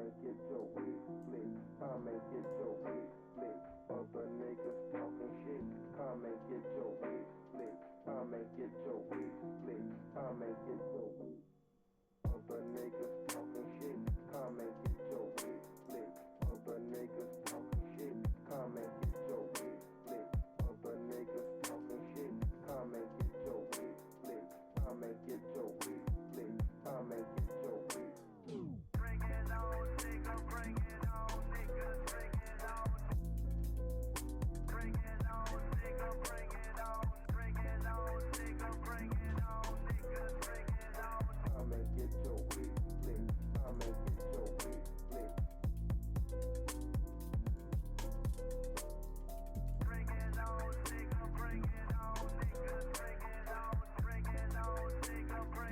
and get your wig split. Come and get your wig split. Other niggas talking shit. Come and get your wig split. Come and get your wig split. Come and get your wig. Other niggas talking shit. Come and get your wig split. Other niggas talking shit. Come and get your wig split. Other niggas talking shit. Come and get your wig split. Come and get your wig split. Come and get your wig. Bring it on, nigga, bring it on, nigga, bring it on. Bring it on, nigga, bring it on. Bring it on, nigga, bring it on, nigga, bring it on. Come and get your wig split. Come and get your wig split. Bring it on, nigga, bring it on, nigga, bring it on. Bring it on, nigga, bring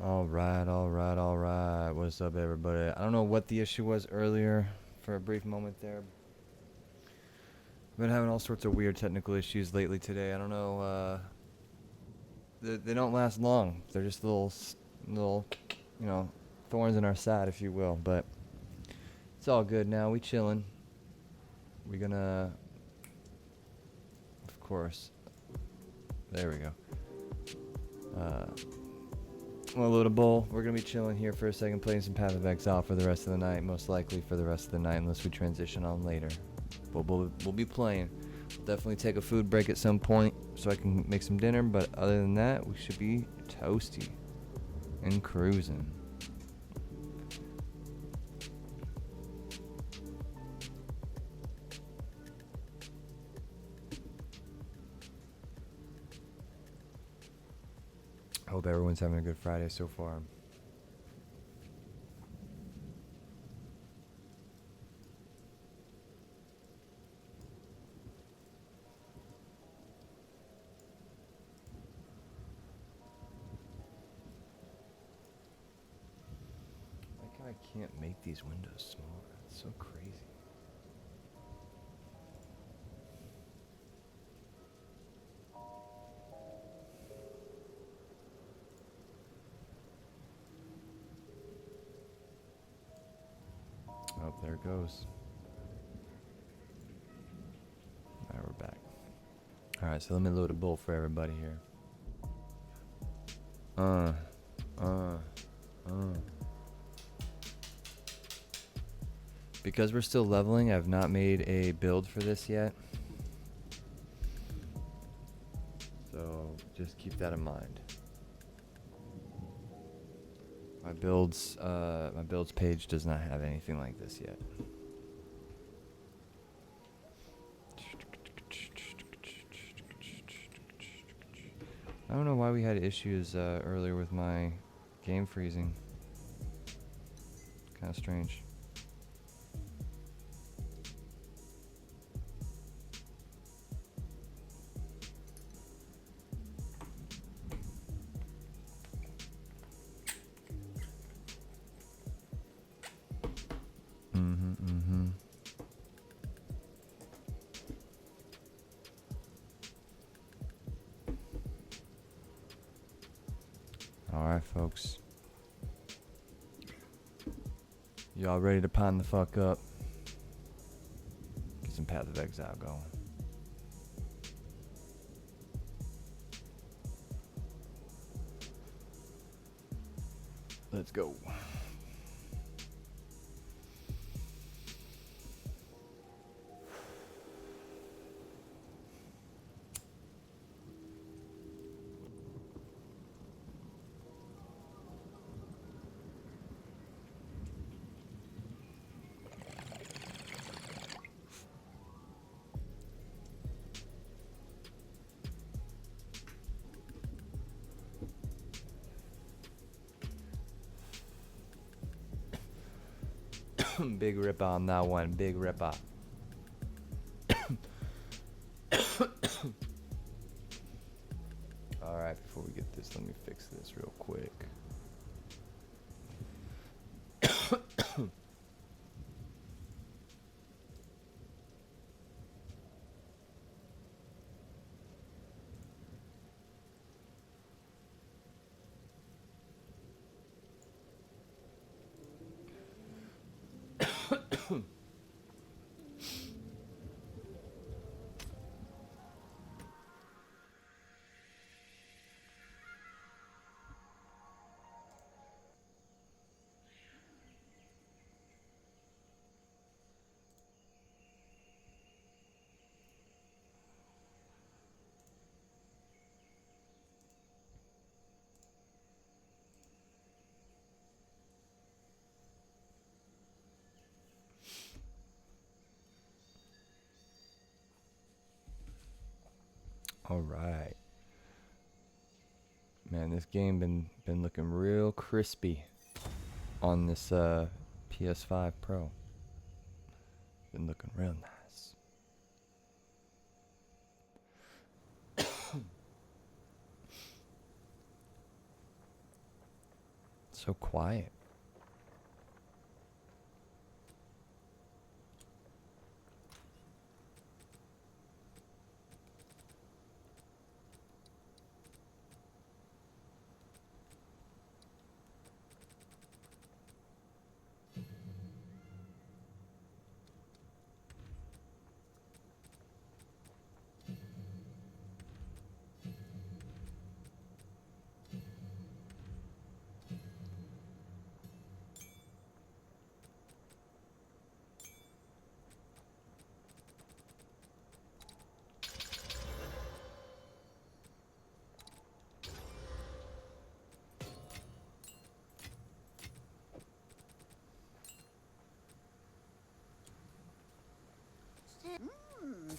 All right, all right, all right. What's up, everybody? I don't know what the issue was earlier for a brief moment there. I've been having all sorts of weird technical issues lately today. I don't know. They don't last long. They're just little, you know, thorns in our side, if you will. But it's all good now. We chilling. We gonna, of course. There we go. I'm gonna load a bowl. We're gonna be chilling here for a second, playing some Path of Exile for the rest of the night. Most likely for the rest of the night, unless we transition on later. But we'll be playing. We'll definitely take a food break at some point so I can make some dinner. But other than that, we should be toasty and cruising. Hope everyone's having a good Friday so far. I can't make these windows smaller. It's so crazy. Oh, there it goes. Alright, we're back. Alright, so let me load a bowl for everybody here. Because we're still leveling, I've not made a build for this yet. So just keep that in mind. My builds page does not have anything like this yet. I don't know why we had issues earlier with my game freezing. Kind of strange. Alright, folks. Y'all ready to pine the fuck up? Get some Path of Exile going. Let's go. Big rip on that one. Big rip up. Alright, before we get this, let me fix this real quick. Alright. Man, this game been looking real crispy on this PS5 Pro. Been looking real nice. So quiet.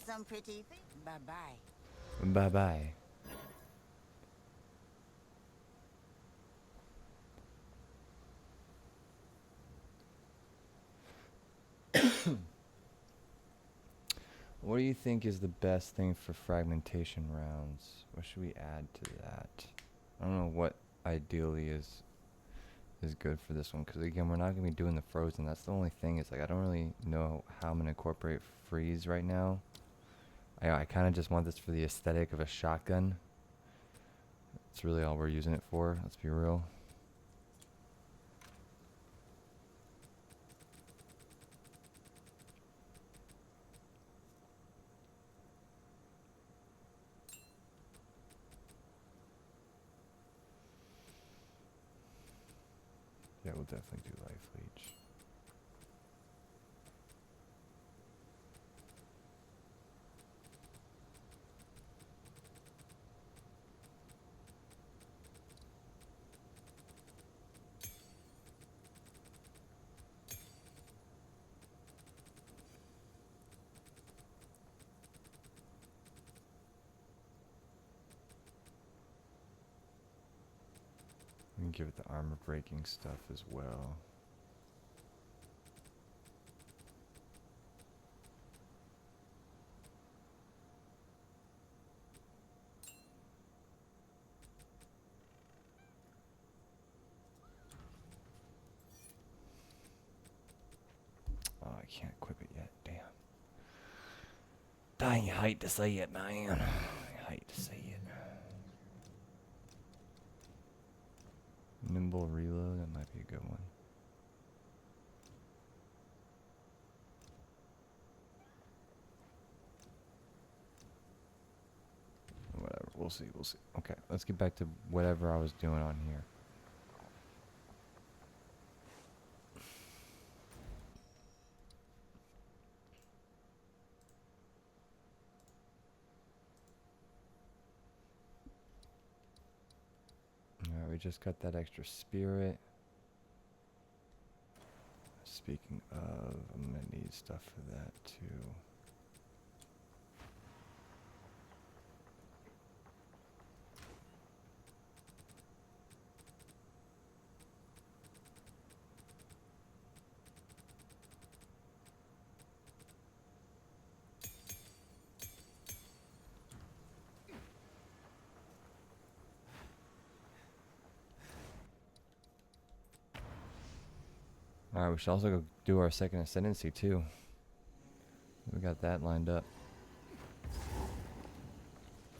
Some pretty. Bye bye. Bye bye. What do you think is the best thing for fragmentation rounds? What should we add to that? I don't know what ideally is good for this one, because again, we're not going to be doing the frozen. That's the only thing. It's like I don't really know how I'm going to incorporate freeze right now. I kind of just want this for the aesthetic of a shotgun. That's really all we're using it for, let's be real. Yeah, we'll definitely do life leech. We can give it the armor breaking stuff as well. Oh, I can't equip it yet. Damn. Dang, you hate to see it, man. I hate to see it. Nimble reload, that might be a good one. Whatever, we'll see, we'll see. Okay, let's get back to whatever I was doing on here. Alright, we just got that extra spirit. Speaking of, I'm gonna need stuff for that too. Alright, we should also go do our second ascendancy too. We got that lined up.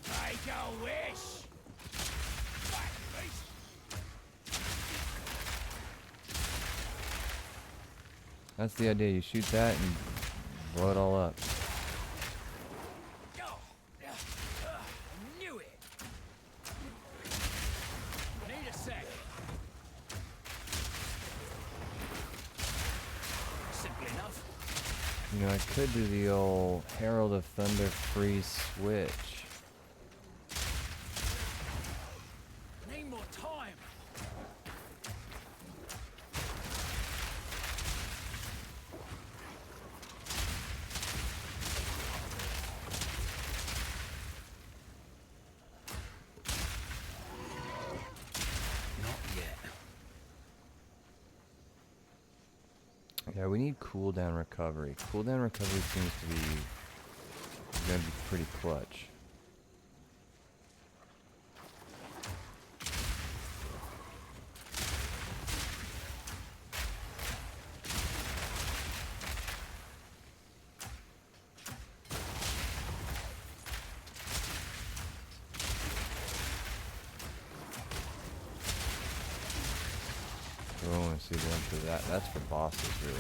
Make a wish! That's the idea, you shoot that and blow it all up. Knew it! Need a sec. Simple enough. You know, I could do the old Herald of Thunder freeze switch. Need more time. Not yet. Yeah, we need cooldown recovery. Cooldown recovery seems to be gonna be pretty clutch. Oh, and see the one for that. That's for bosses, really.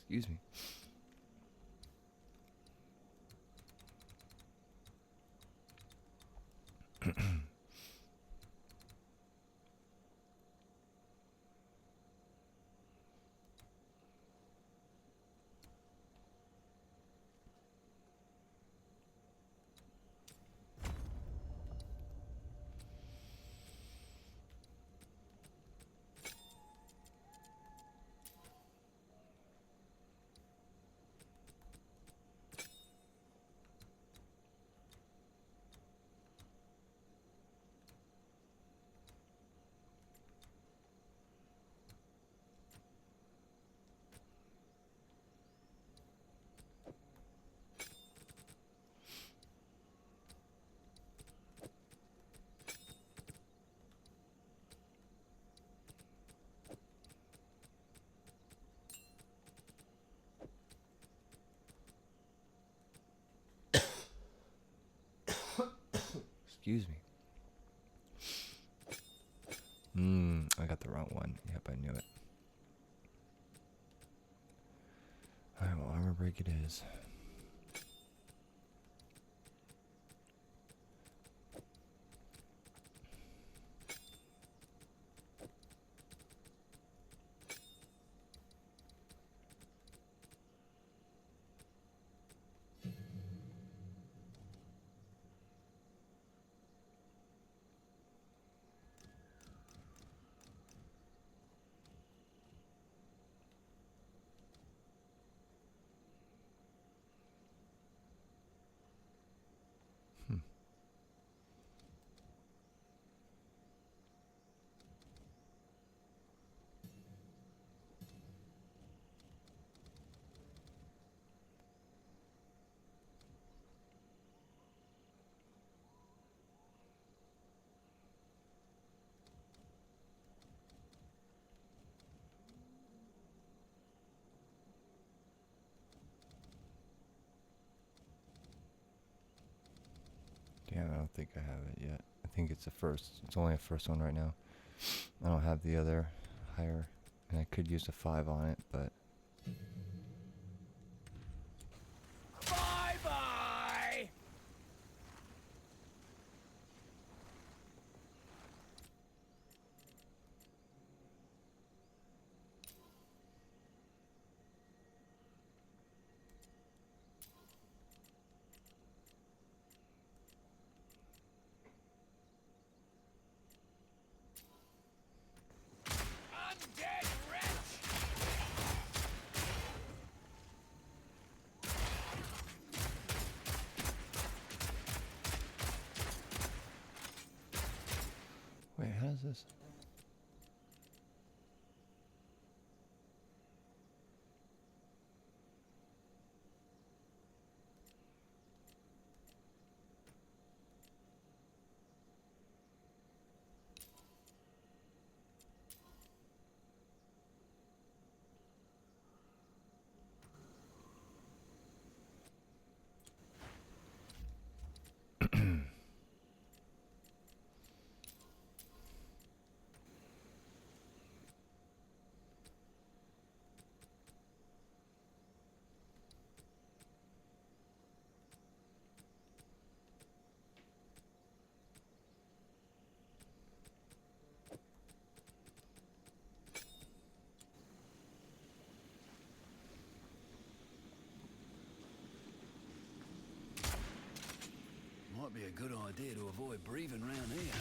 Excuse me. Excuse me. I got the wrong one. Yep, I knew it. Alright, well, armor break it is. Damn, I don't think I have it yet. I think it's the first. It's only a first one right now. I don't have the other higher, and I could use a 5 on it, but Bye-bye! Undead wretch! wait, how does this? Might be a good idea to avoid breathing around here.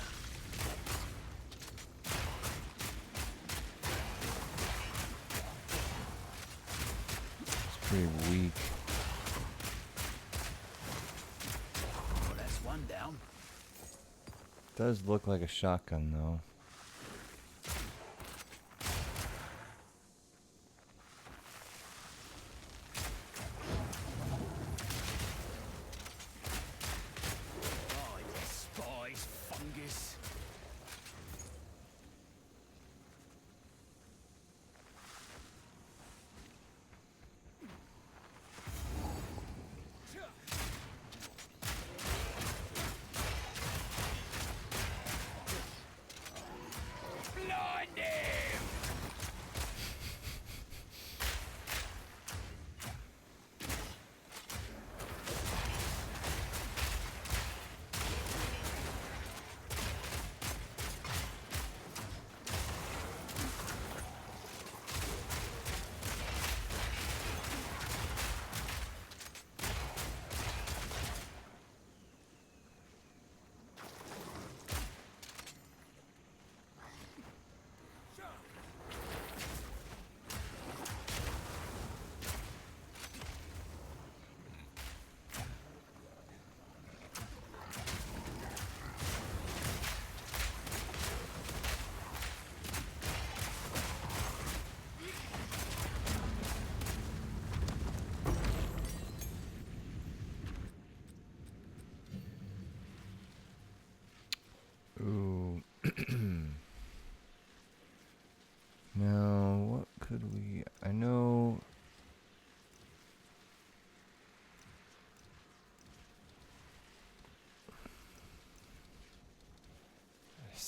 It's pretty weak. Well, that's one down. Does look like a shotgun though.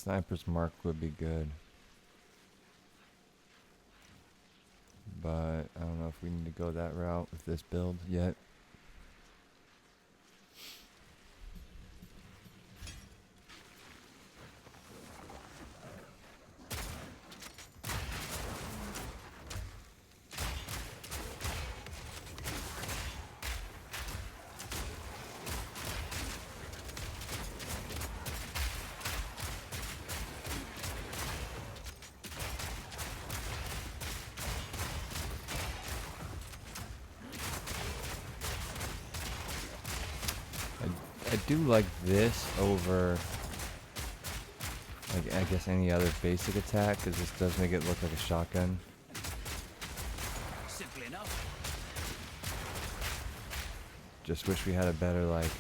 Sniper's mark would be good. But I don't know if we need to go that route with this build yet. I do like this over, like, I guess any other basic attack, because this does make it look like a shotgun. Simple enough. Just wish we had a better, like,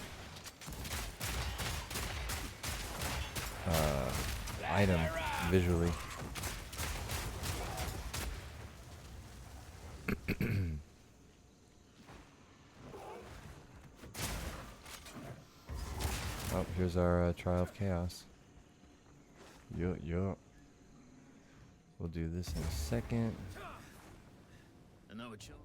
item visually. Oh, here's our Trial of Chaos. Yo. We'll do this in a second. Another chance.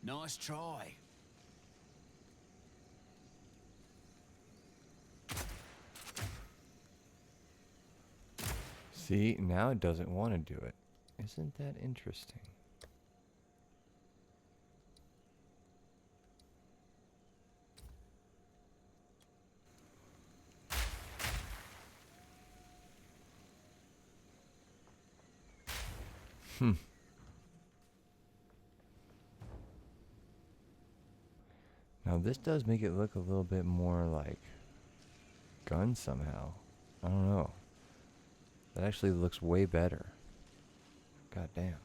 Nice try. See, now it doesn't want to do it. Isn't that interesting? Now this does make it look a little bit more like gun somehow. I don't know. That actually looks way better. God damn.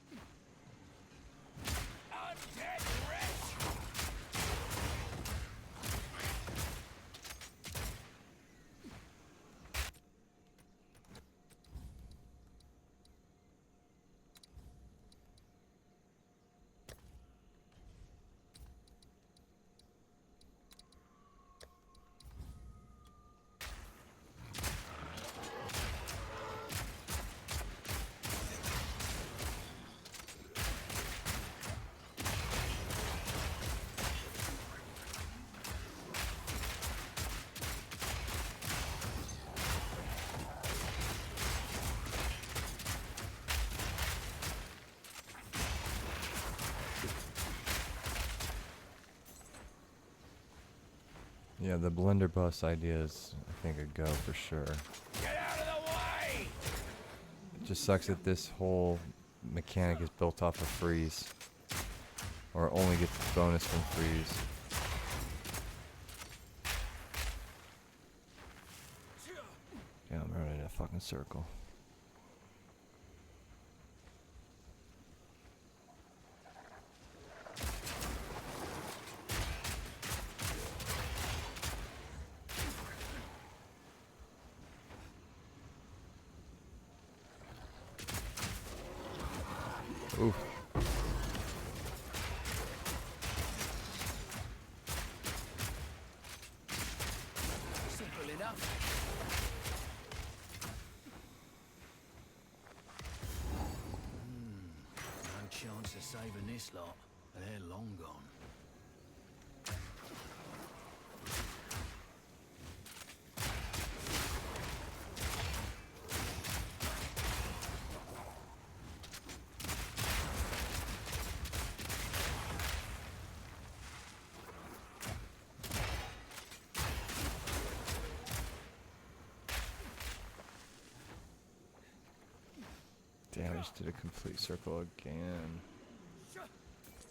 Yeah, the blunderbuss idea is, I think, a go for sure. Get out of the way! It just sucks that this whole mechanic is built off of freeze. Or only gets its bonus from freeze. Yeah, I'm running in a fucking circle. Oof. Simple enough. No chance of saving this lot. They're long gone. Damn, I just did a complete circle again. I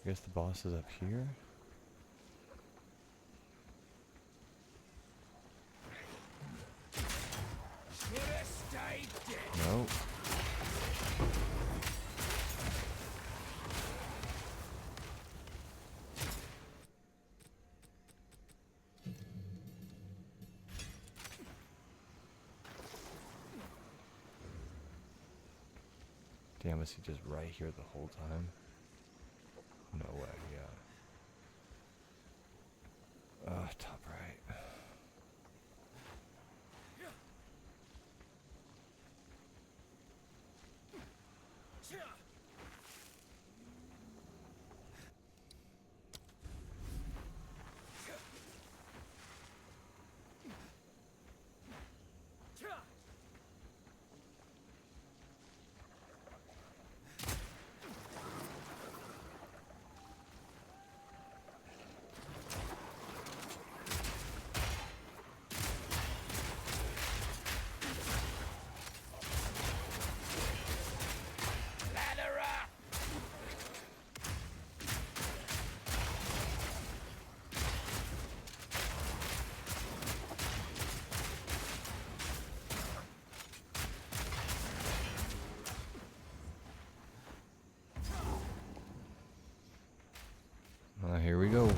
guess the boss is up here? Nope. Damn, was he just right here the whole time? No way, yeah. Top right. Here we go.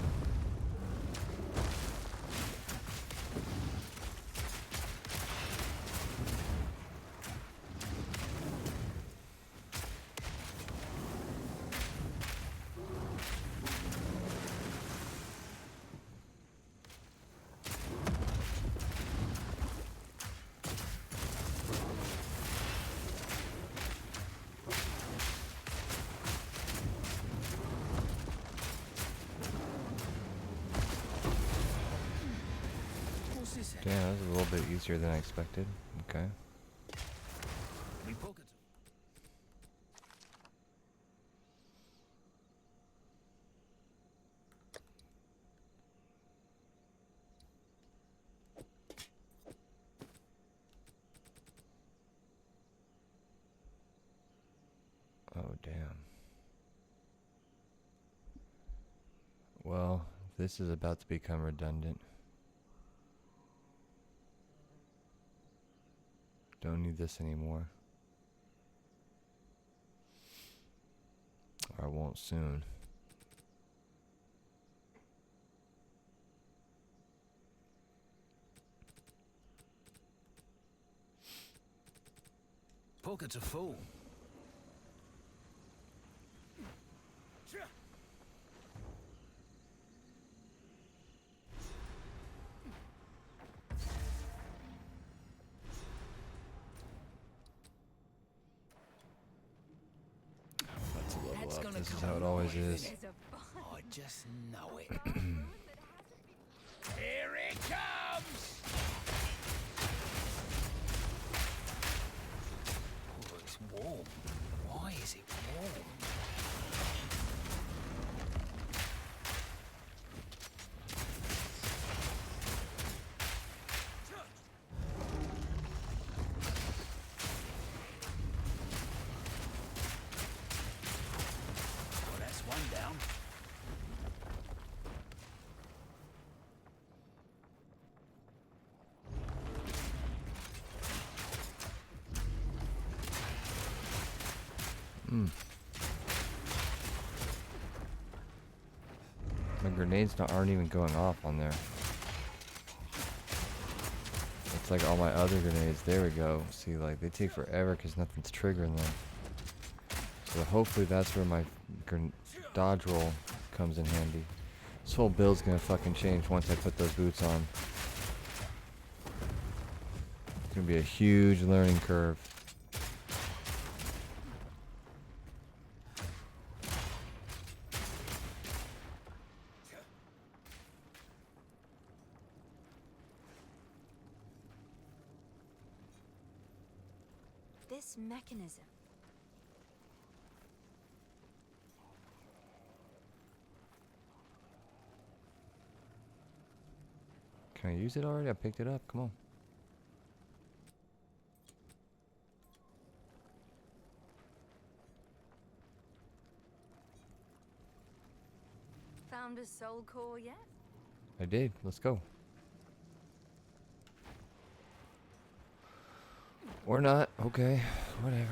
Damn, that was a little bit easier than I expected. Okay. Me pocket. Oh, damn. Well, this is about to become redundant. Don't need this anymore. Or I won't soon. Pockets are full. Let's level That's up. gonna This is come how it always alive, is. isn't it? I just know it. Here it comes! Oh, it's warm. Why is it warm? Well, that's one down. My grenades aren't even going off on there. It's like all my other grenades. There we go. See, like, they take forever because nothing's triggering them. So hopefully that's where my dodge roll comes in handy. This whole build's gonna fucking change once I put those boots on. It's gonna be a huge learning curve. This mechanism. Can I use it already? I picked it up. Come on. Found a soul core yet? I did. Let's go. Or not. Okay. Whatever.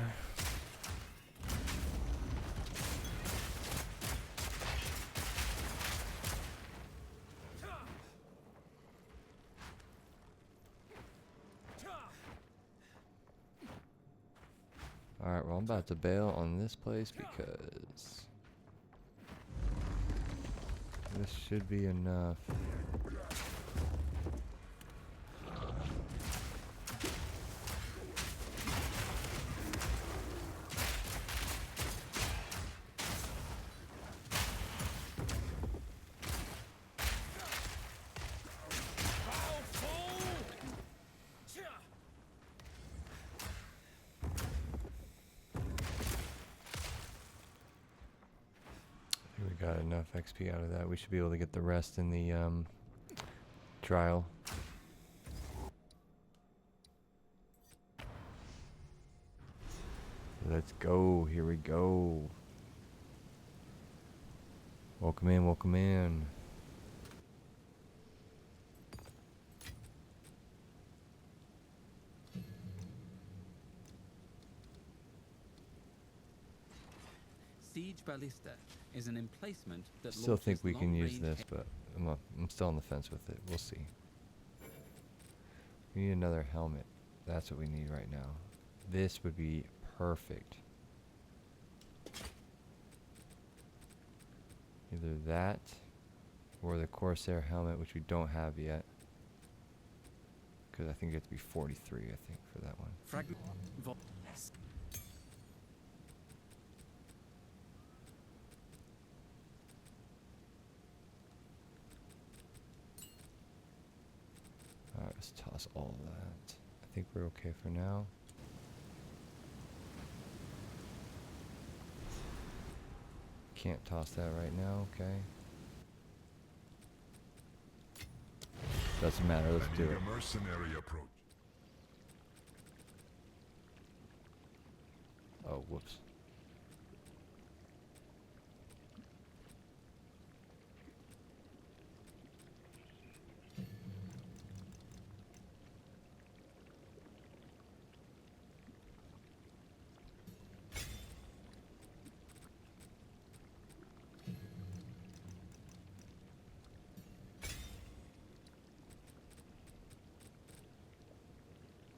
Alright, well, I'm about to bail on this place because this should be enough. We got enough XP out of that. We should be able to get the rest in the trial. Let's go. Here we go. Welcome in, welcome in. Siege Ballista is an emplacement that Still think launches we can use long-range this, but I'm still on the fence with it. We'll see. We need another helmet. That's what we need right now. This would be perfect. Either that or the Corsair helmet, which we don't have yet. Because I think you have to be 43, I think, for that one. Fragment. Alright, let's toss all of that. I think we're okay for now. Can't toss that right now, okay. Doesn't matter, let's do it. A mercenary approach. Oh, whoops.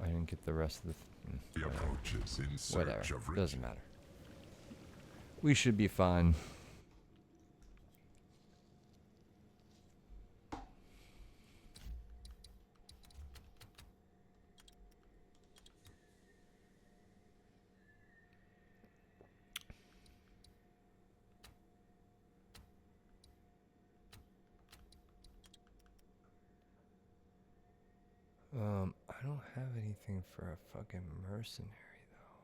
I didn't get the rest of the The approach is in search whatever. of riches. Doesn't matter. We should be fine. I don't have anything for a fucking mercenary though.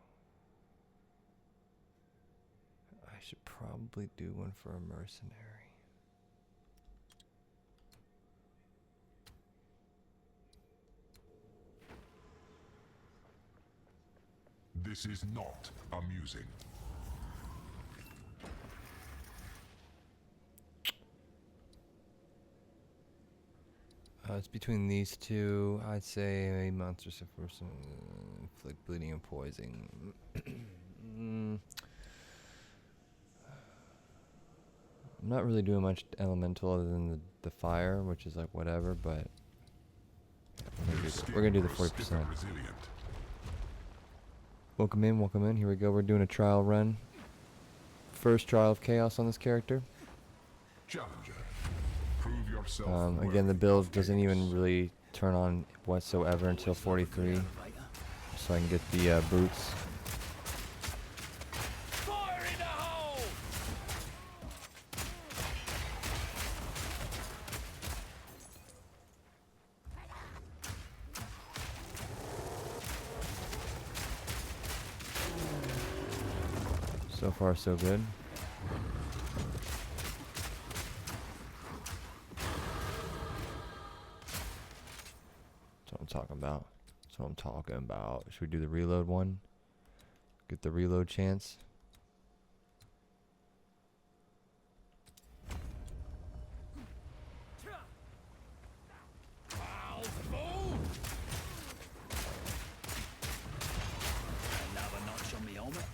I should probably do one for a mercenary. This is not amusing. It's between these two. I'd say a monster person inflict bleeding and poisoning. I'm not really doing much elemental other than the fire, which is like whatever, but we're gonna do the 40%. Welcome in, welcome in. Here we go. We're doing a trial run. First trial of chaos on this character. Challenger, prove yourself. Again, the build doesn't even really turn on whatsoever until 43, so I can get the boots. Fire in the hole! So far, so good. That's what I'm talking about. That's what I'm talking about. Should we do the reload one? Get the reload chance. Another notch on me helmet.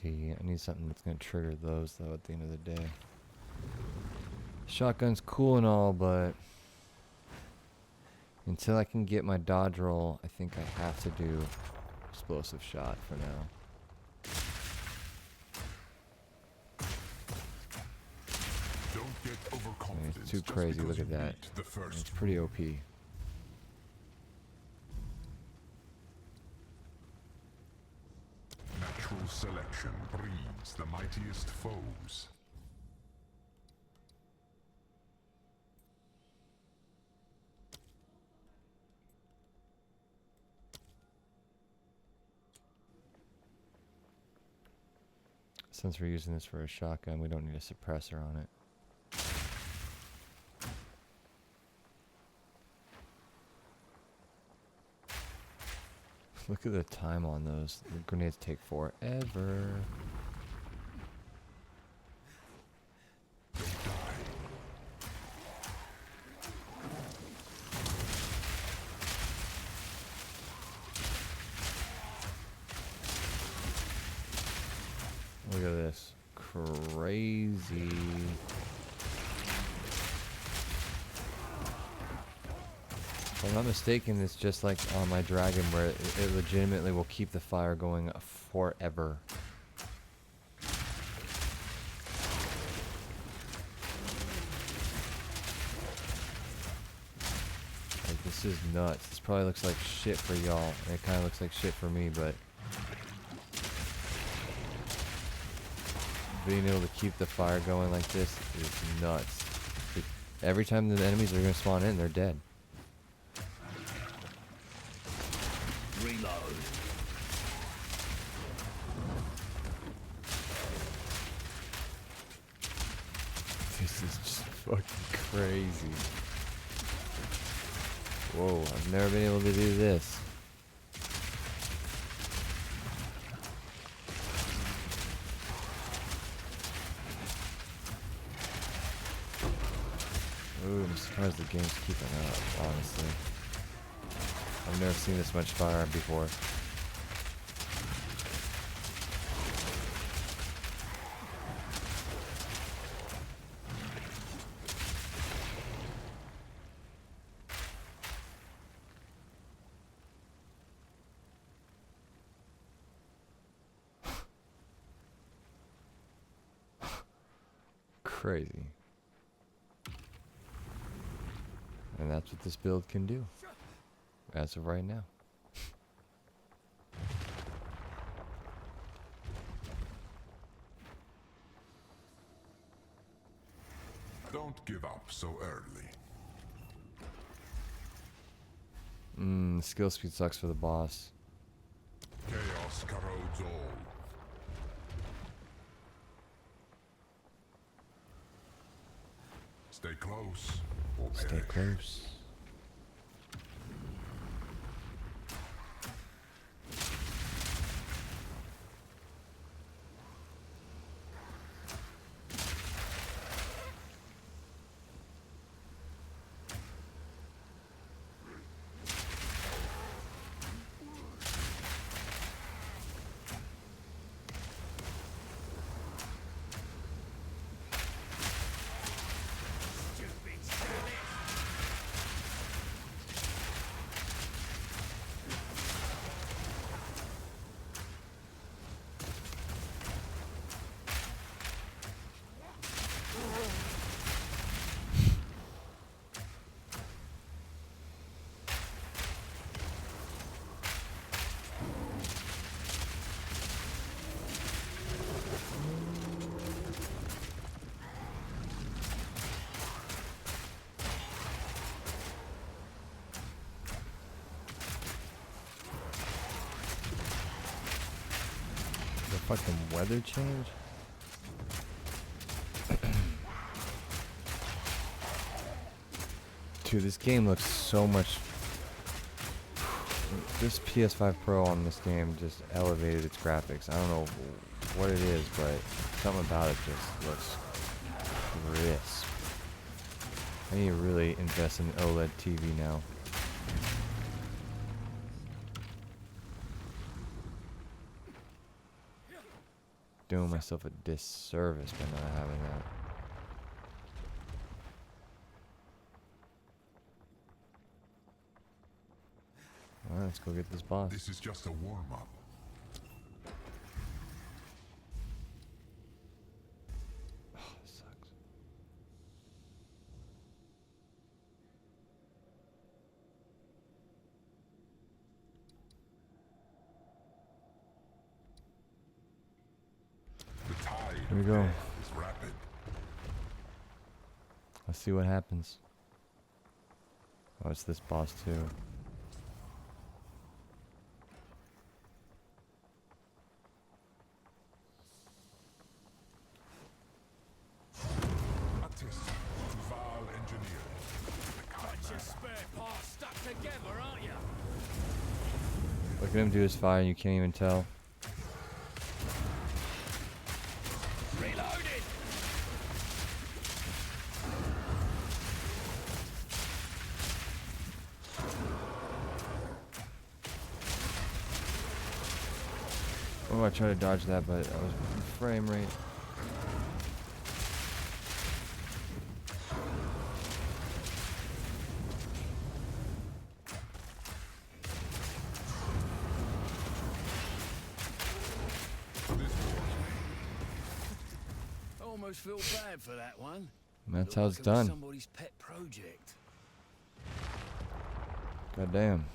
see. I need something that's gonna trigger those though at the end of the day. Shotgun's cool and all, but until I can get my dodge roll, I think I have to do explosive shot for now. Don't get overconfident. It's too just crazy. because Look at you that. beat the first It's pretty OP. Natural selection breeds the mightiest foes. Since we're using this for a shotgun, we don't need a suppressor on it. Look at the time on those. The grenades take forever. Look at this. Crazy. If I'm not mistaken, it's just like on my dragon where it legitimately will keep the fire going forever. Like, this is nuts. This probably looks like shit for y'all. And it kind of looks like shit for me, but being able to keep the fire going like this is nuts. Every time the enemies are going to spawn in, they're dead. Reload. This is just fucking crazy. Whoa, I've never been able to do this. Ooh, I'm surprised the game's keeping up, honestly. I've never seen this much fire before. Crazy. And that's what this build can do. As of right now. Don't give up so early. Skill speed sucks for the boss. Chaos corrodes all. Stay close. Or Stay perish. close. Fucking weather change? Dude, this game looks so much... This PS5 Pro on this game just elevated its graphics. I don't know what it is, but something about it just looks crisp. I need to really invest in an OLED TV now. doing myself a disservice by not having that. Alright, let's go get this boss. This is just a warm-up. Oh, this sucks. The tide Here we of go. death is rapid. Let's see what happens. Oh, it's this boss too. A test to Val Engineering. Got your spare parts stuck together, aren't you? Look at him do his fire and you can't even tell. Reloaded! Oh, I tried to dodge that, but I was frame rate. Almost feel bad for that one. And that's Looked how like it's it was done. Somebody's pet project. God damn.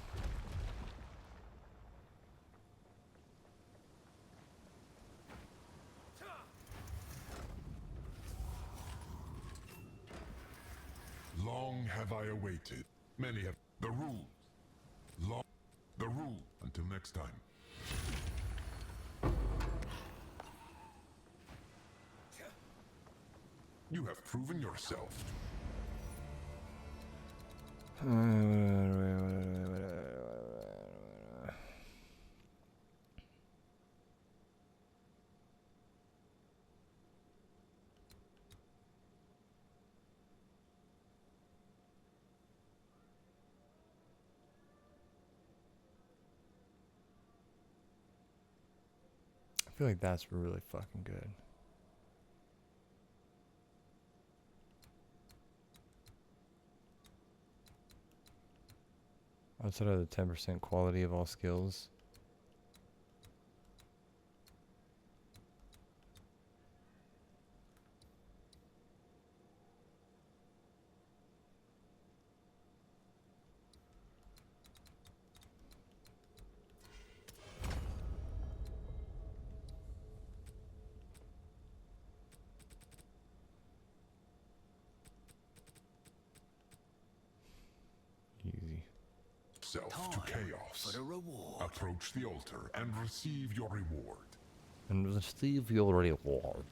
Long have I awaited. Many have the rules. Long the rule. Until next time. You have proven yourself. I feel like that's really fucking good. Outside of the 10% quality of all skills. Easy. Self to Time chaos. for the reward. Approach the altar and receive your reward. And receive your reward.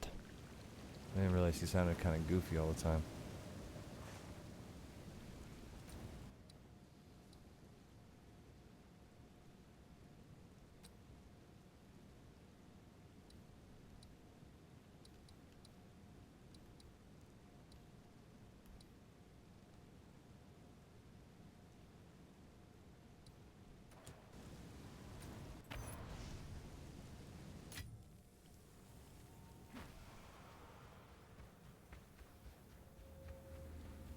I didn't realize he sounded kind of goofy all the time.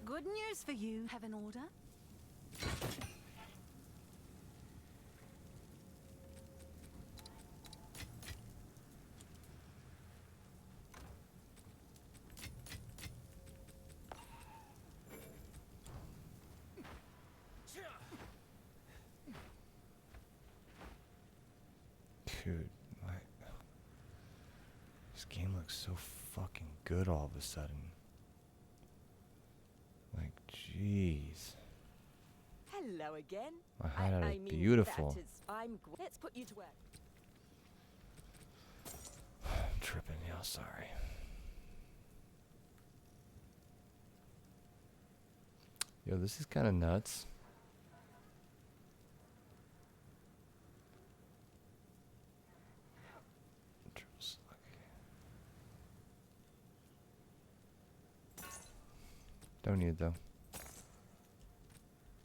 Good news for you. Have an order? Dude, this game looks so fucking good all of a sudden. Like, jeez. Hello again. My hideout is mean, beautiful. Let's put you to work. I'm tripping, yeah, sorry. Yo, this is kind of nuts. Don't need it though.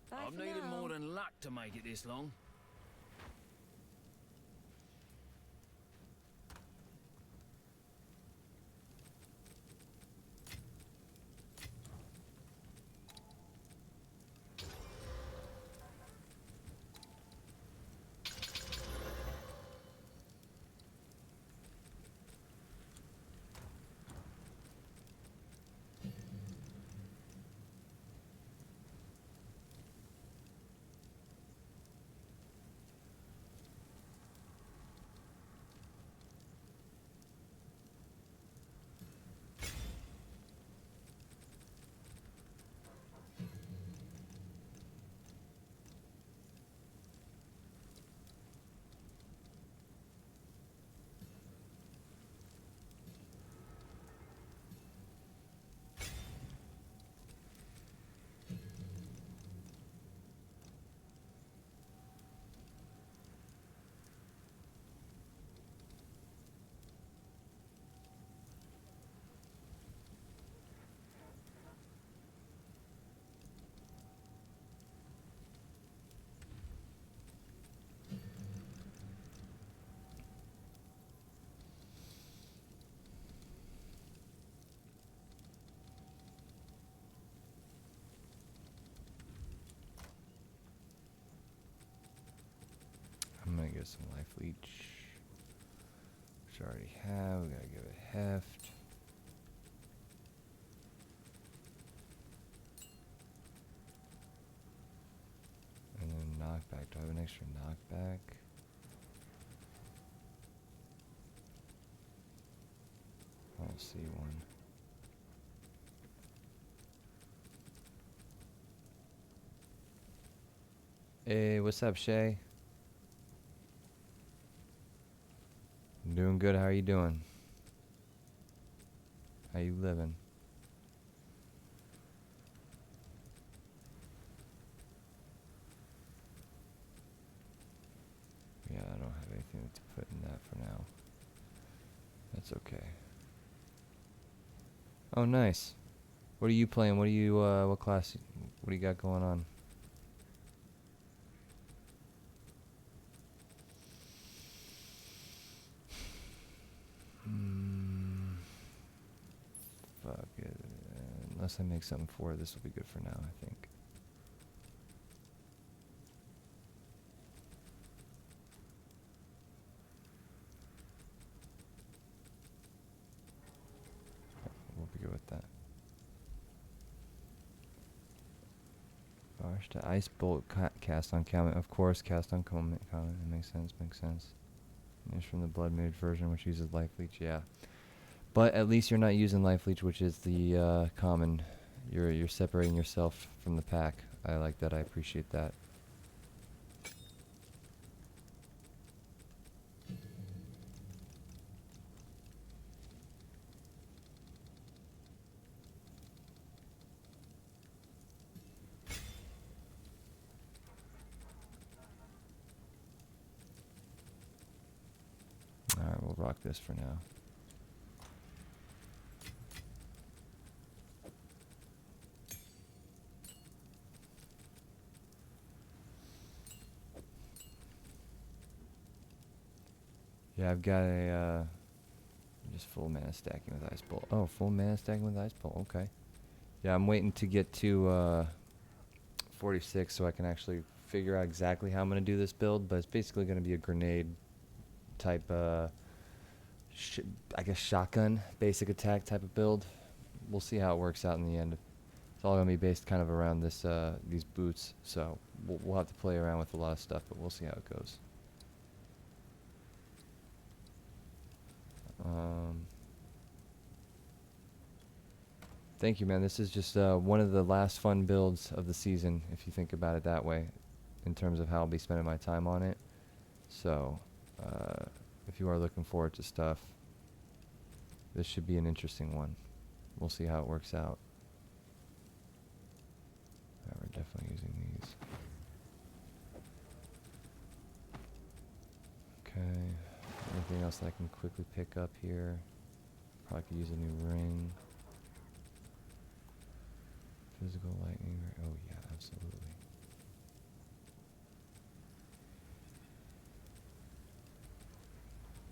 Bye I've for needed now. more than luck to make it this long. gonna get some life leech. Which I already have. We gotta give it heft. And then knockback. Do I have an extra knockback? I don't see one. Hey, what's up, Shay? I'm doing good. How are you doing? How you living? Yeah, I don't have anything to put in that for now. That's okay. Oh, nice. What are you playing? What are you, what class? What do you got going on? Fuck it. Unless I make something for it, this will be good for now, I think. We'll be good with that. Gosh, the ice bolt cast on comment. Of course, cast on comment. It makes sense, makes sense. It's from the blood mage version, which uses life leech, yeah. But at least you're not using life leech, which is the common. You're separating yourself from the pack. I like that. I appreciate that. Alright, we'll rock this for now. Yeah, I've got a, just full mana stacking with Ice Bolt. Oh, full mana stacking with Ice Bolt, okay. Yeah, I'm waiting to get to 46 so I can actually figure out exactly how I'm going to do this build, but it's basically going to be a grenade type, I guess shotgun, basic attack type of build. We'll see how it works out in the end. It's all going to be based kind of around this, these boots, so we'll have to play around with a lot of stuff, but we'll see how it goes. Thank you, man. This is just one of the last fun builds of the season, if you think about it that way, in terms of how I'll be spending my time on it. So, if you are looking forward to stuff, this should be an interesting one. We'll see how it works out. Alright, we're definitely using these. Okay. Anything else that I can quickly pick up here? Probably could use a new ring. Physical lightning. Oh yeah, absolutely.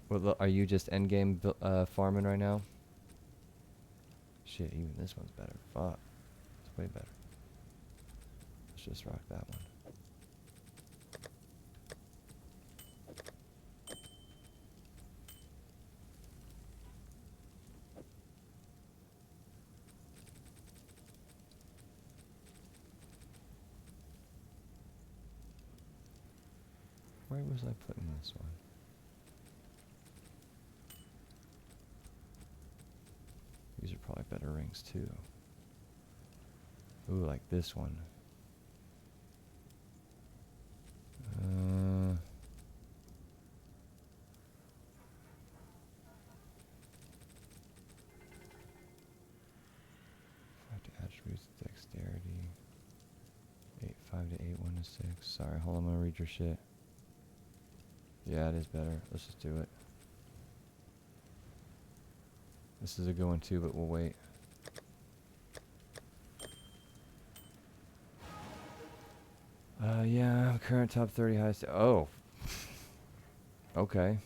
Well, are you just endgame farming right now? Shit, even this one's better. Fuck. It's way better. Let's just rock that one. Where was I putting this one? These are probably better rings too. Ooh, like this one. 5 to attributes, dexterity. 5 to 8, 1 to 6. Sorry, hold on, I'm gonna read your shit. Yeah, it is better. Let's just do it. This is a good one too, but we'll wait. Yeah, current top 30 highest. Oh. Okay.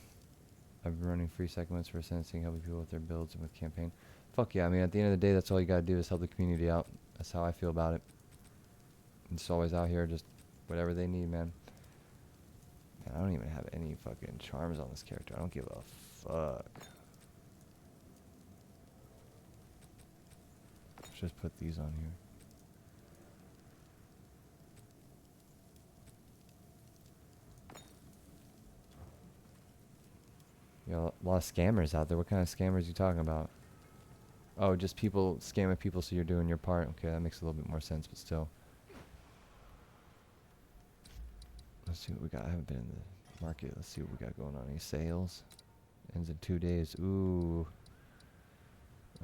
I've been running free segments for sensing, helping people with their builds and with campaign. Fuck yeah, I mean, at the end of the day, that's all you gotta do is help the community out. That's how I feel about it. It's always out here, just whatever they need, man. And I don't even have any fucking charms on this character. I don't give a fuck. Let's just put these on here. You know, a lot of scammers out there. What kind of scammers are you talking about? Oh, just people scamming people so you're doing your part. Okay, that makes a little bit more sense, but still. Let's see what we got. I haven't been in the market. Let's see what we got going on. Any sales? Ends in 2 days. Ooh.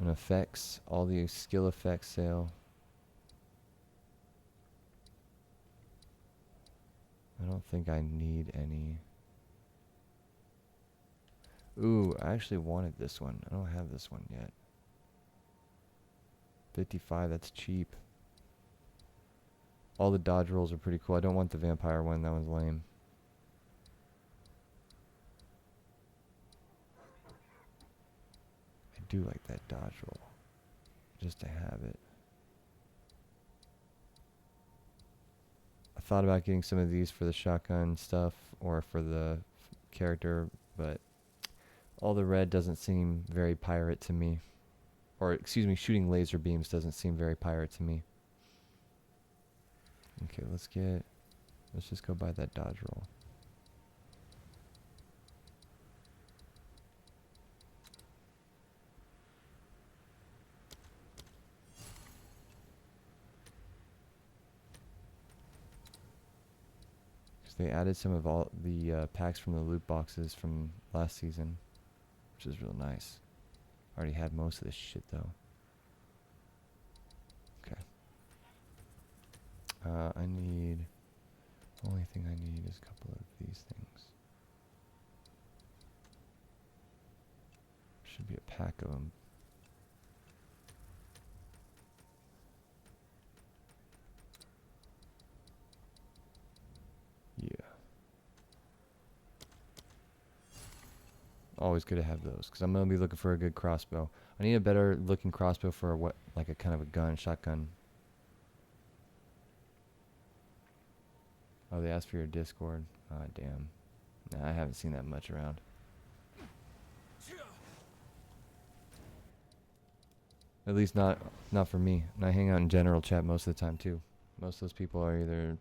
An effects. All the skill effects sale. I don't think I need any. Ooh, I actually wanted this one. I don't have this one yet. 55, that's cheap. All the dodge rolls are pretty cool. I don't want the vampire one. That one's lame. I do like that dodge roll. Just to have it. I thought about getting some of these for the shotgun stuff or for the character, but all the red doesn't seem very pirate to me. Or, excuse me, shooting laser beams doesn't seem very pirate to me. Okay, let's just go buy that dodge roll. Because they added some of all the packs from the loot boxes from last season, which is real nice. Already had most of this shit though. Okay. I need... The only thing I need is a couple of these things. Should be a pack of them. Yeah. Always good to have those, because I'm going to be looking for a good crossbow. I need a better looking crossbow for what, like a kind of a gun, shotgun. Oh, they asked for your Discord. Ah, damn. Nah, I haven't seen that much around. At least not for me. And I hang out in general chat most of the time too. Most of those people are either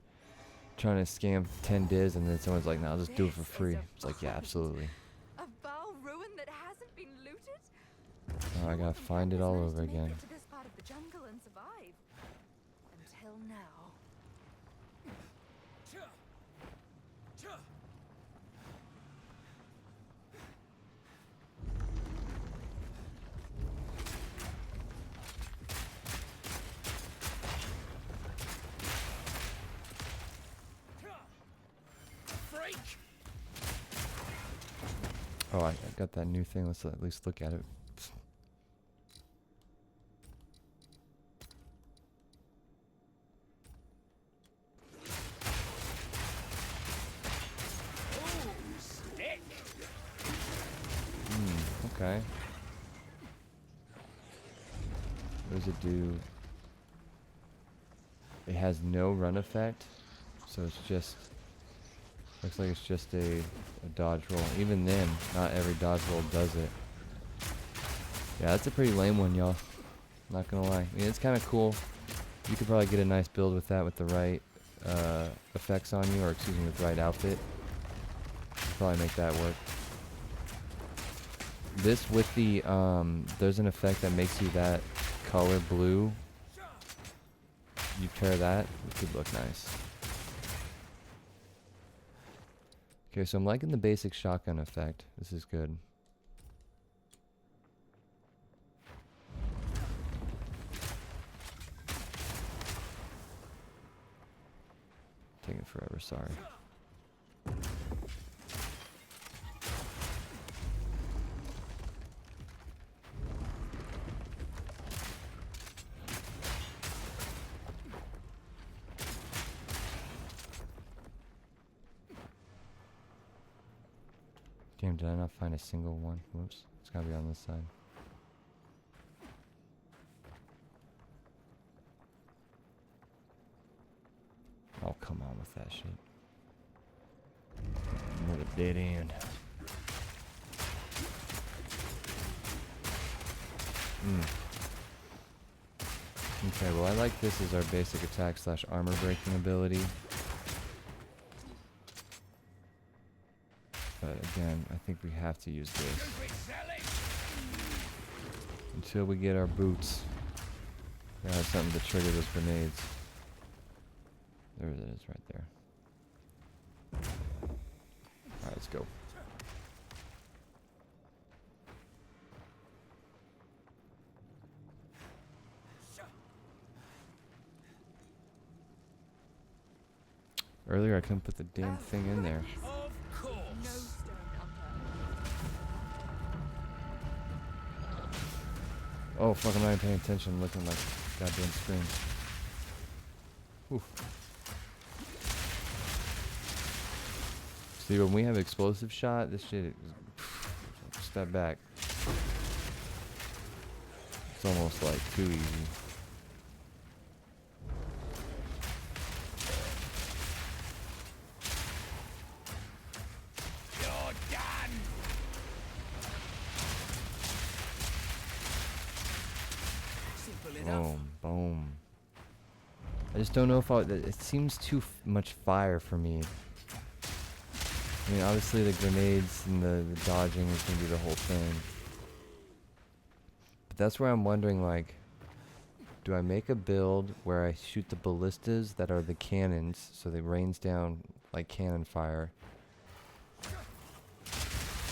trying to scam 10 diz and then someone's like, "No, I'll just do it for free." It's like, yeah, absolutely. A foul ruin that hasn't been looted? Oh, I gotta find it all over again. To this part of the jungle and survive. Until now. Oh, I got that new thing. Let's at least look at it. Okay. What does it do? It has no run effect, so it's just... Looks like it's just a dodge roll. Even then, not every dodge roll does it. Yeah, that's a pretty lame one, y'all. Not gonna lie. I mean, it's kind of cool. You could probably get a nice build with that with the right effects on you, or excuse me, with the right outfit. Probably make that work. This with the, there's an effect that makes you that color blue. You pair that, it could look nice. Okay, so I'm liking the basic shotgun effect. This is good. Taking forever, sorry. Damn, did I not find a single one? Whoops. It's gotta be on this side. Oh, come on with that shit. Dead end. Okay, well I like this as our basic attack slash armor breaking ability. But again, I think we have to use this. Until we get our boots. Gotta have something to trigger those grenades. There it is right there. Alright, let's go. Earlier I couldn't put the damn thing in there. Of course. No stone unturned. Oh fuck, I'm not even paying attention. I'm looking like a goddamn screen. Whew. See, when we have explosive shot, this shit is step back. It's almost like too easy. You're done. Simple enough. Boom, boom. I just don't know if it seems too much fire for me. I mean, obviously the grenades and the dodging is going to be the whole thing. But that's where I'm wondering, like, do I make a build where I shoot the ballistas that are the cannons, so they rains down like cannon fire,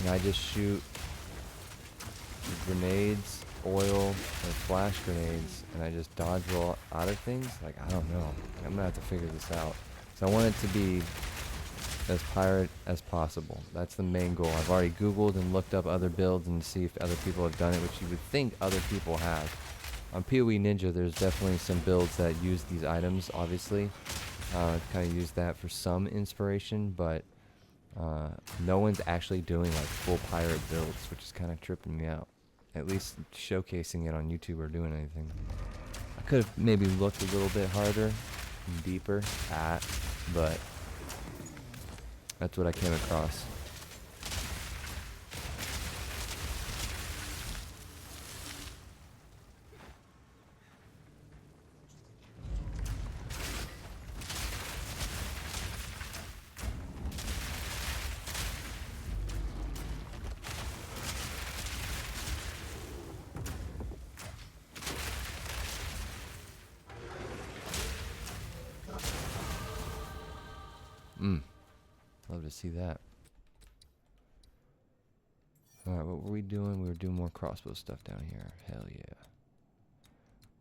and I just shoot the grenades, oil, and flash grenades, and I just dodge roll out of things? Like, I don't know. I'm gonna have to figure this out. So I want it to be as pirate as possible. That's the main goal. I've already Googled and looked up other builds and see if other people have done it, which you would think other people have. On PoE Ninja, there's definitely some builds that use these items, obviously. Kind of use that for some inspiration, but no one's actually doing like full pirate builds, which is kind of tripping me out. At least showcasing it on YouTube or doing anything. I could have maybe looked a little bit harder and deeper at, but that's what I came across. Love to see that. Alright, what were we doing? We were doing more crossbow stuff down here. Hell yeah.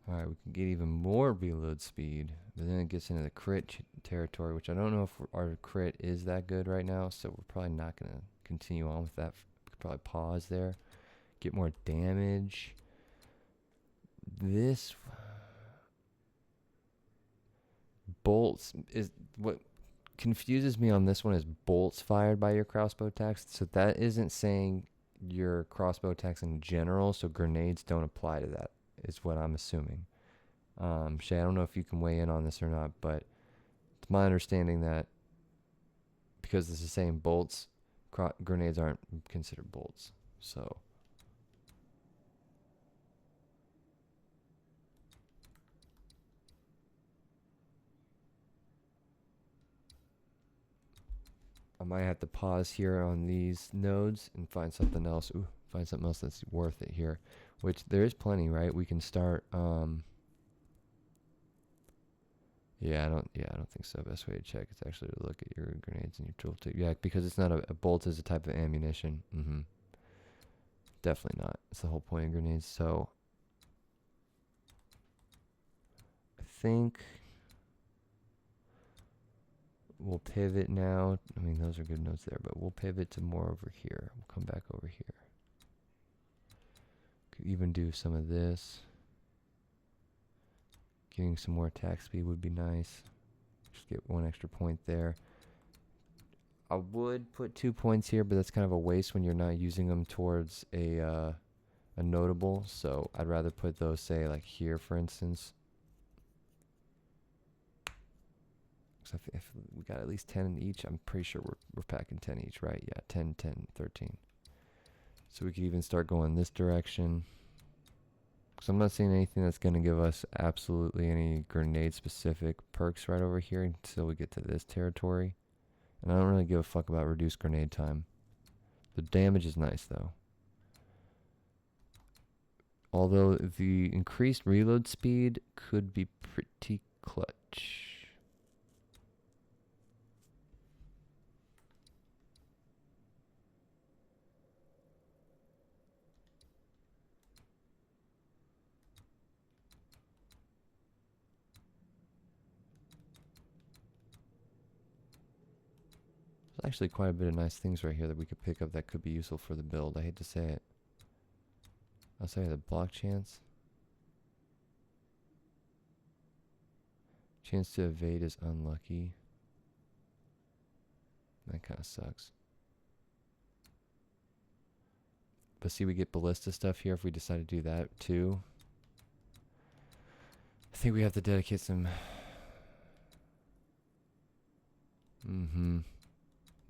Alright, we can get even more reload speed. But then it gets into the crit territory, which I don't know if our crit is that good right now. So we're probably not going to continue on with that. We could probably pause there. Get more damage. This bolts is what confuses me on this one is bolts fired by your crossbow attacks. So that isn't saying your crossbow attacks in general, so grenades don't apply to that, is what I'm assuming. Shay, I don't know if you can weigh in on this or not, but it's my understanding that because this is saying bolts, grenades aren't considered bolts. So I might have to pause here on these nodes and find something else. Ooh, find something else that's worth it here. Which there is plenty, right? We can start. Yeah, I don't think so. Best way to check is actually to look at your grenades and your tooltip. Yeah, because it's not a bolt is a type of ammunition. Definitely not. It's the whole point of grenades. So I think we'll pivot now. I mean, those are good notes there, but we'll pivot to more over here. We'll come back over here. Could even do some of this. Getting some more attack speed would be nice. Just get one extra point there. I would put 2 points here, but that's kind of a waste when you're not using them towards a notable. So I'd rather put those, say, like here, for instance. Because if we got at least 10 in each, I'm pretty sure we're packing 10 each, right? Yeah, 10, 10, 13. So we could even start going this direction. Because I'm not seeing anything that's going to give us absolutely any grenade-specific perks right over here until we get to this territory. And I don't really give a fuck about reduced grenade time. The damage is nice, though. Although the increased reload speed could be pretty clutch. There's actually quite a bit of nice things right here that we could pick up that could be useful for the build. I hate to say it. I'll say the block chance. Chance to evade is unlucky. That kind of sucks. But see, we get ballista stuff here if we decide to do that too. I think we have to dedicate some...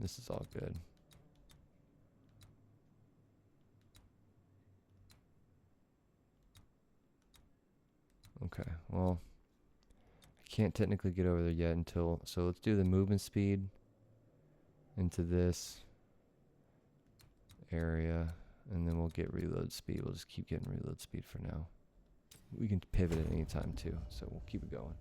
This is all good. Okay, well, I can't technically get over there yet until, so let's do the movement speed into this area, and then we'll get reload speed. We'll just keep getting reload speed for now. We can pivot at any time too, so we'll keep it going.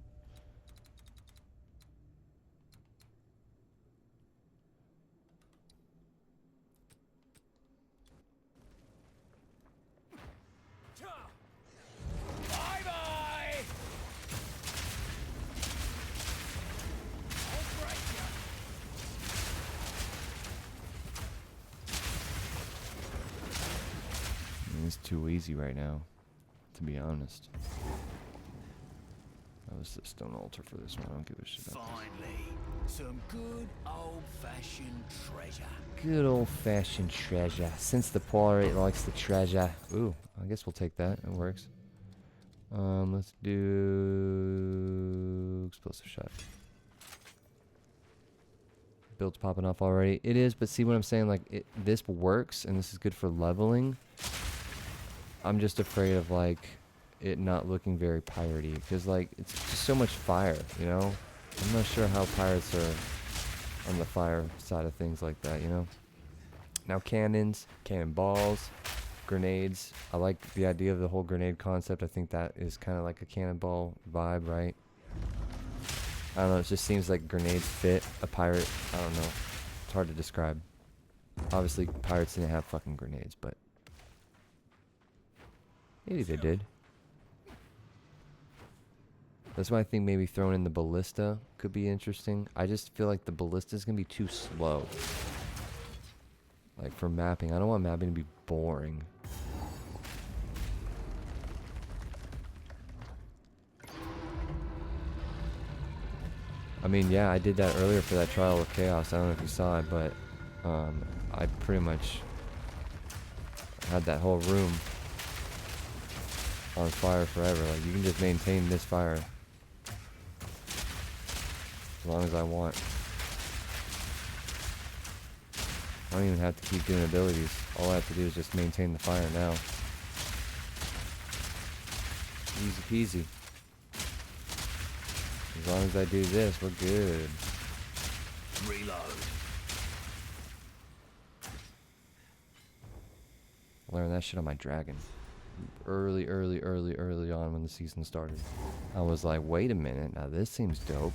It's too easy right now, to be honest. That was the stone altar for this one. I don't give a shit about Finally, some good old-fashioned treasure. Good old-fashioned treasure. Since the pirate likes the treasure. Ooh, I guess we'll take that. It works. Let's do explosive shot. Build's popping off already. It is, but see what I'm saying? Like, this works, and this is good for leveling. I'm just afraid of, like, it not looking very piratey, because, like, it's just so much fire, you know? I'm not sure how pirates are on the fire side of things like that, you know? Now, cannons, cannonballs, grenades. I like the idea of the whole grenade concept. I think that is kind of like a cannonball vibe, right? I don't know, it just seems like grenades fit a pirate. I don't know. It's hard to describe. Obviously, pirates didn't have fucking grenades, but... maybe they did. That's why I think maybe throwing in the ballista could be interesting. I just feel like the ballista is going to be too slow. Like for mapping. I don't want mapping to be boring. I mean, yeah, I did that earlier for that Trial of Chaos. I don't know if you saw it, but I pretty much had that whole room on fire forever. Like, you can just maintain this fire as long as I want. I don't even have to keep doing abilities. All I have to do is just maintain the fire now. Easy peasy. As long as I do this, we're good. Reload. Learn that shit on my dragon. Early on when the season started. I was like, wait a minute, now this seems dope.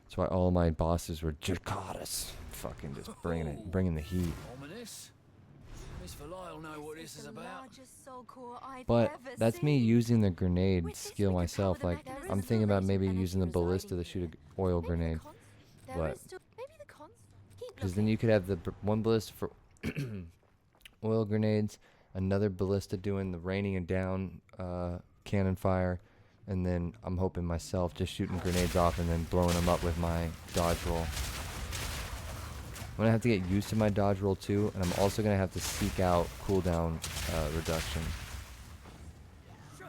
That's why all my bosses were Jakartas. Fucking just bringing the heat. Ominous. Miss Valle'll know what this is about. But that's me using the grenade skill myself. Like, I'm thinking about maybe using the ballista to shoot an oil grenade. But, because then you could have the one ballista for oil grenades, another ballista doing the raining and down cannon fire, and then I'm hoping myself just shooting grenades off and then blowing them up with my dodge roll. I'm gonna have to get used to my dodge roll too, and I'm also gonna have to seek out cooldown reduction. So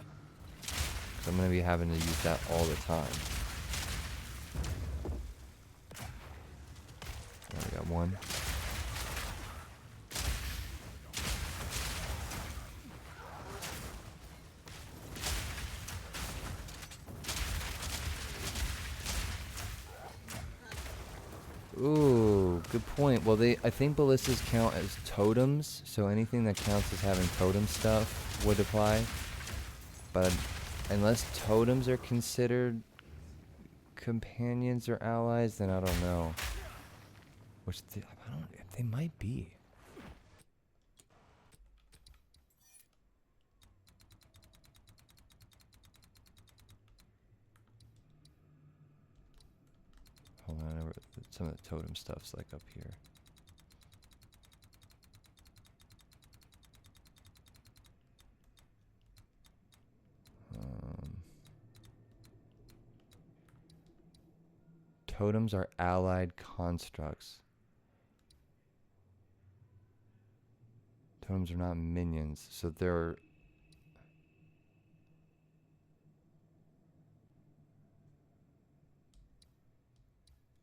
I'm gonna be having to use that all the time. We got one. Ooh, good point. Well, I think ballistas count as totems, so anything that counts as having totem stuff would apply. But unless totems are considered companions or allies, then I don't know. Which they might be. Hold on, some of the totem stuff's like up here. Totems are allied constructs. Totems are not minions, so they're...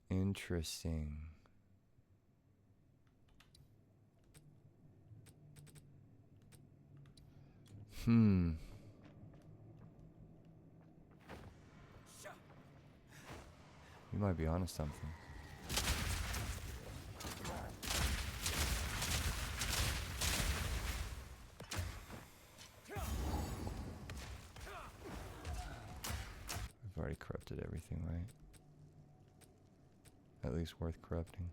Interesting. You might be onto something. We've already corrupted everything, right? At least worth corrupting.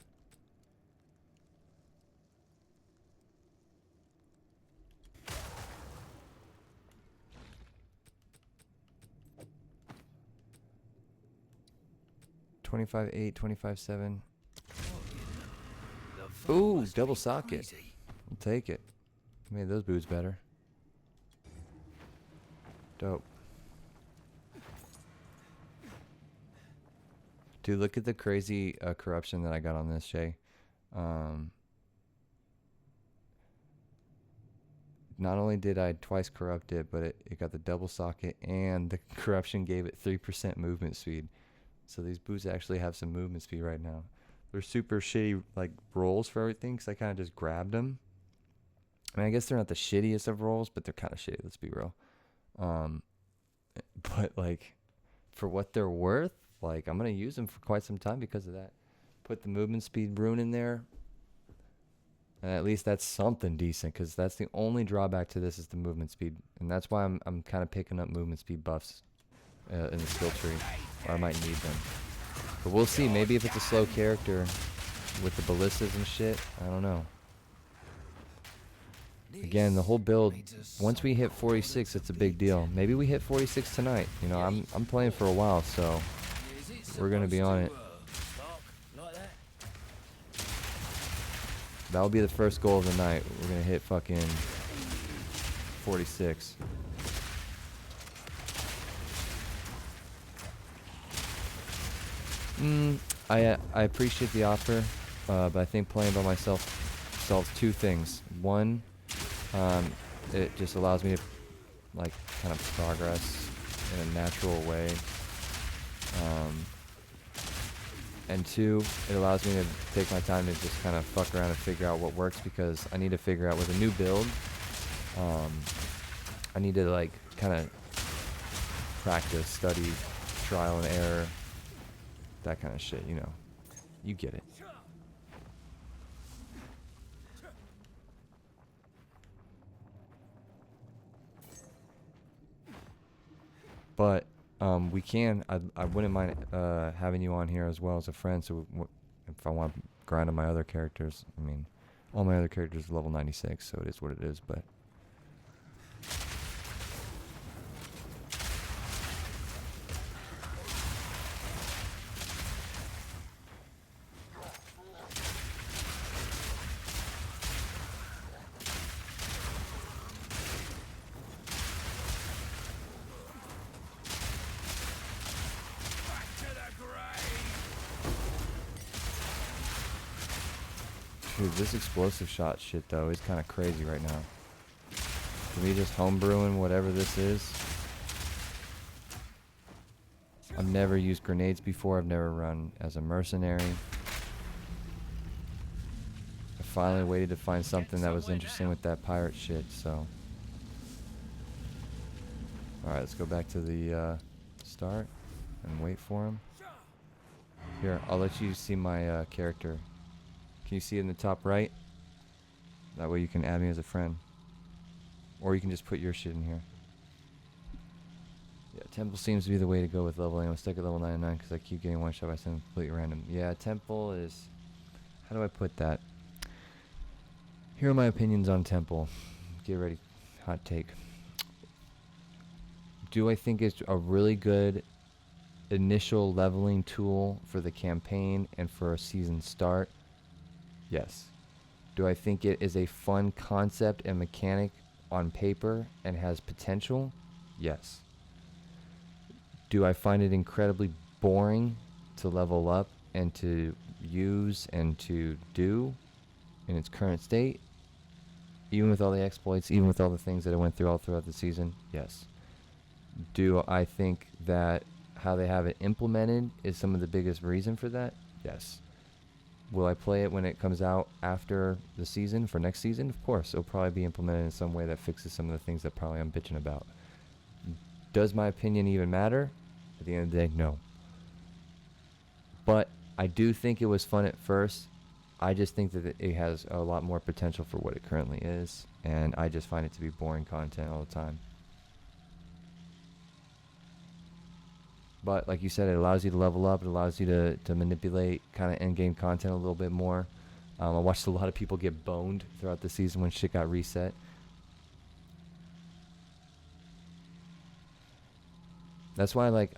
$25.8, $25.7. Ooh, double socket. I'll take it. Made those boots better. Dope. Dude, look at the crazy corruption that I got on this, Shay. Not only did I twice corrupt it, but it got the double socket, and the corruption gave it 3% movement speed. So these boots actually have some movement speed right now. They're super shitty like rolls for everything, because I kind of just grabbed them. I mean, I guess they're not the shittiest of rolls, but they're kind of shitty, let's be real. But like, for what they're worth, like, I'm going to use them for quite some time because of that. Put the movement speed rune in there. And at least that's something decent, because that's the only drawback to this is the movement speed. And that's why I'm kind of picking up movement speed buffs in the skill tree. Or I might need them. But we'll see. Maybe if it's a slow character with the ballistas and shit, I don't know. Again, the whole build, once we hit 46, it's a big deal. Maybe we hit 46 tonight. You know, I'm playing for a while, so we're going to be on it. That'll be the first goal of the night. We're going to hit fucking 46. I appreciate the offer, but I think playing by myself solves two things. One, it just allows me to like kind of progress in a natural way. And two, it allows me to take my time to just kind of fuck around and figure out what works, because I need to figure out with a new build, I need to like kind of practice, study, trial and error, that kind of shit, you know. You get it. But we can. I wouldn't mind having you on here as well as a friend. So if I want to grind on my other characters, I mean, all my other characters are level 96, so it is what it is. But dude, this explosive shot shit though is kind of crazy right now. For me, just homebrewing whatever this is. I've never used grenades before. I've never run as a mercenary. finally waited to find something that was interesting with that pirate shit, so. Alright, let's go back to the start and wait for him. Here, I'll let you see my character. Can you see it in the top right? That way you can add me as a friend. Or you can just put your shit in here. Yeah, Temple seems to be the way to go with leveling. I'm stuck at level 99 because I keep getting one shot by something completely random. Yeah, Temple is... How do I put that? Here are my opinions on Temple. Get ready. Hot take. Do I think it's a really good initial leveling tool for the campaign and for a season start? Yes. Do I think it is a fun concept and mechanic on paper and has potential? Yes. Do I find it incredibly boring to level up and to use and to do in its current state? Even with all the exploits, even with all the things that I went through all throughout the season? Yes. Do I think that how they have it implemented is some of the biggest reason for that? Yes. Will I play it when it comes out after the season, for next season? Of course. It'll probably be implemented in some way that fixes some of the things that probably I'm bitching about. Does my opinion even matter? At the end of the day, no. But I do think it was fun at first. I just think that it has a lot more potential for what it currently is. And I just find it to be boring content all the time. But like you said, it allows you to level up. It allows you to manipulate kind of end-game content a little bit more. I watched a lot of people get boned throughout the season when shit got reset. That's why, like,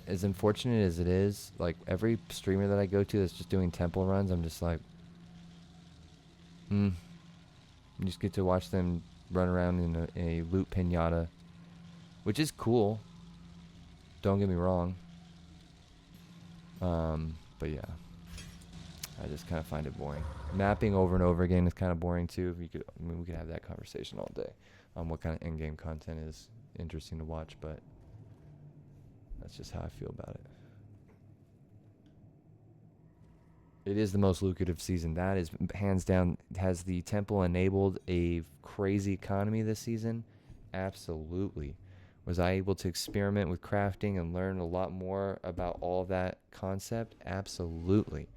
as unfortunate as it is, like, every streamer that I go to that's just doing temple runs, I'm just like, you just get to watch them run around in a loot pinata, which is cool. Don't get me wrong. But yeah, I just kind of find it boring. Mapping over and over again is kind of boring too. We could have that conversation all day on what kind of in-game content is interesting to watch, but that's just how I feel about it. It is the most lucrative season. That is hands down. Has the temple enabled a crazy economy this season? Absolutely. Was I able to experiment with crafting and learn a lot more about all that concept? Absolutely.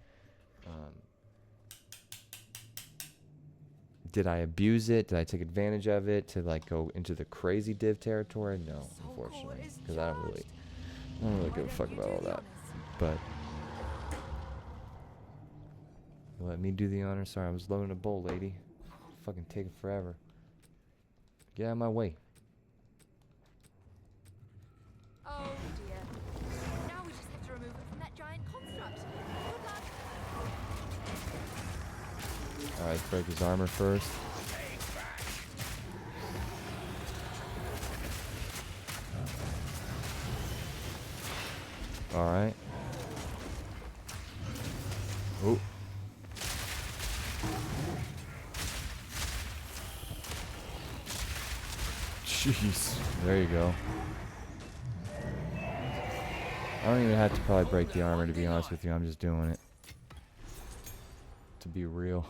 Did I abuse it? Did I take advantage of it to like go into the crazy div territory? No, unfortunately, because I don't really give a fuck about all that. But let me do the honor. Sorry, I was loading a bowl, lady. Fucking taking forever. Get out of my way. Oh dear. Now we just have to remove it from that giant construct. Good luck. Alright, let's break his armor first. Alright. Oh. Jeez. There you go. I don't even have to probably break the armor, to be honest with you. I'm just doing it to be real.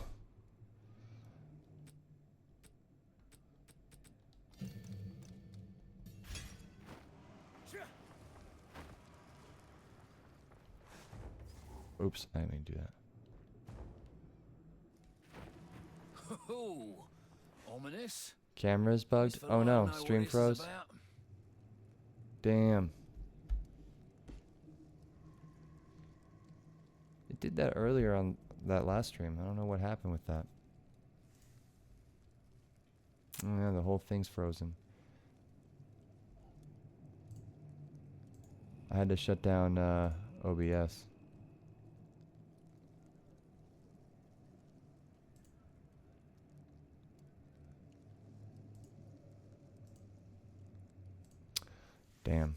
Oops, I didn't mean to do that. Oh, ominous. Camera's bugged? Oh no, stream froze. Damn. It did that earlier on that last stream. I don't know what happened with that. Oh yeah, the whole thing's frozen. I had to shut down OBS. Damn.